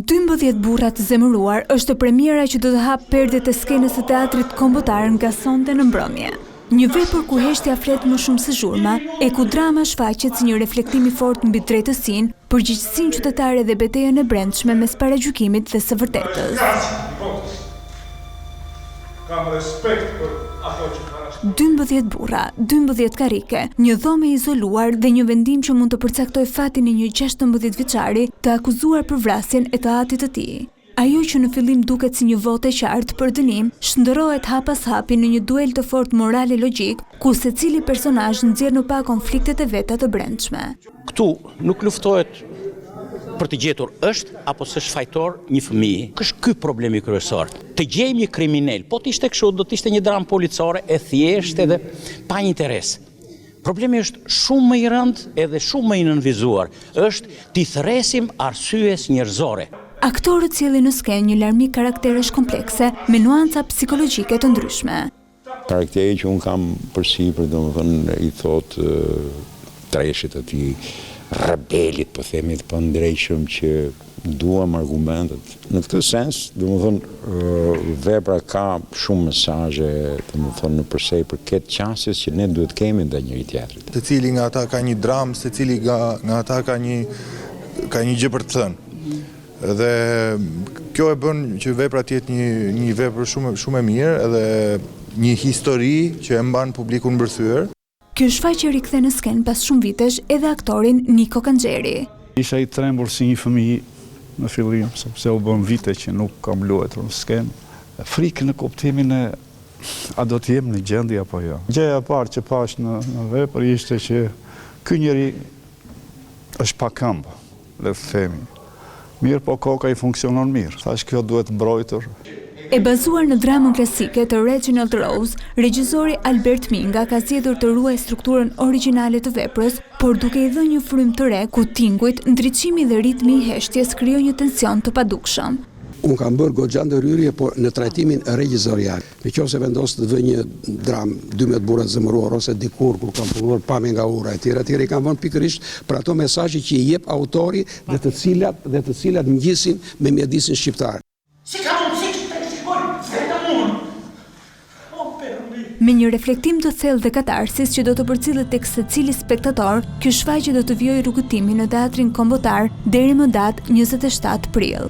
12 burra të zemëruar është premiera që do të hap perdet e skenës së teatrit kombëtar nga sonte në mbrëmje. Një vepër ku heshtja flet më shumë se zhurma, e ku drama shfaqet si një reflektim i fortë mbi drejtësinë, përgjegjësinë qytetare dhe betejën e brendshme mes paragjykimit dhe së vërtetës. Kam respekt për ato që 12 burra, 12 karike, një dhomë e izoluar dhe një vendim që mund të përcaktoj fatin e një 16 vjeçari të akuzuar për vrasjen e të atit të tij. Ajo që në fillim duket si një votë e qartë për dënim, shndërrohet hap pas hapi në një duel të fortë moral e logjik, ku secili personazh nxjerr në pa konfliktet e veta të brendshme. Këtu nuk luftohet për të gjetur është apo s'është fajtor një fëmijë. Kështë ky problemi kryesor. Të gjejmë një kriminal, po të ishte kështu, do të ishte një dramë policore e thjeshtë edhe pa interes. Problemi është shumë më i rëndë edhe shumë më i nënvizuar, është t'i thresim arsyes njerëzore. Aktorët sjellin në skenë një larmi karakteresh komplekse me nuanca psikologjike të ndryshme. Karakteri që unë kam përsipër, domethënë i thot treshit atij rebelit, po themi të pandrejshëm që duam argumentet. Në këtë sens, domethënë vepra ka shumë mesazhe, domethënë nëpërsa i përket qasjes që ne duhet kemi ndaj njëri tjetrit. Secili nga ata ka një dramë, secili nga ata ka një gjë për të thënë. Dhe kjo e bën që vepra të jetë një vepër shumë e mirë edhe një histori që e mban publikun mbërthyer. Kjo shfaqje rikthe në skenë pas shumë vitesh edhe aktorin Niko Kanxheri. Isha i trembur si një fëmijë në fillim, sepse u bën vite që nuk kam luajtur në skenë. Frikë në kuptimin e a do të jem në gjendje apo jo. Gjëja e parë që pash në vepër ishte që ky njeri është pa këmbë, le të themi. Mirë, po koka i funksionon mirë. Thash kjo duhet mbrojtur. E bazuar në dramën klasike të Reginald Rose, regjizori Albert Minga ka zgjedhur të ruajë strukturën origjinale të veprës, por duke i dhënë një frymë të re ku tingujt, ndriçimi dhe ritmi i heshtjes krijojnë një tension të padukshëm. Unë kam bërë goxha ndërhyrje, por në trajtimin regjizorial. Nëse vendos të vë një dramë 12 burra të zemëruar ose dikur kur kam punuar pamje nga ura e tjera i kam vënë pikërisht për ato mesazhe që i jep autori dhe të cilat ngjisin me mjedisin shqiptar. Me një reflektim të thellë dhe katarsis që do të përcillet tek secili spektator, ky shfaqje do të vijojë rrugëtimin në teatrin kombëtar deri më datë 27 prill.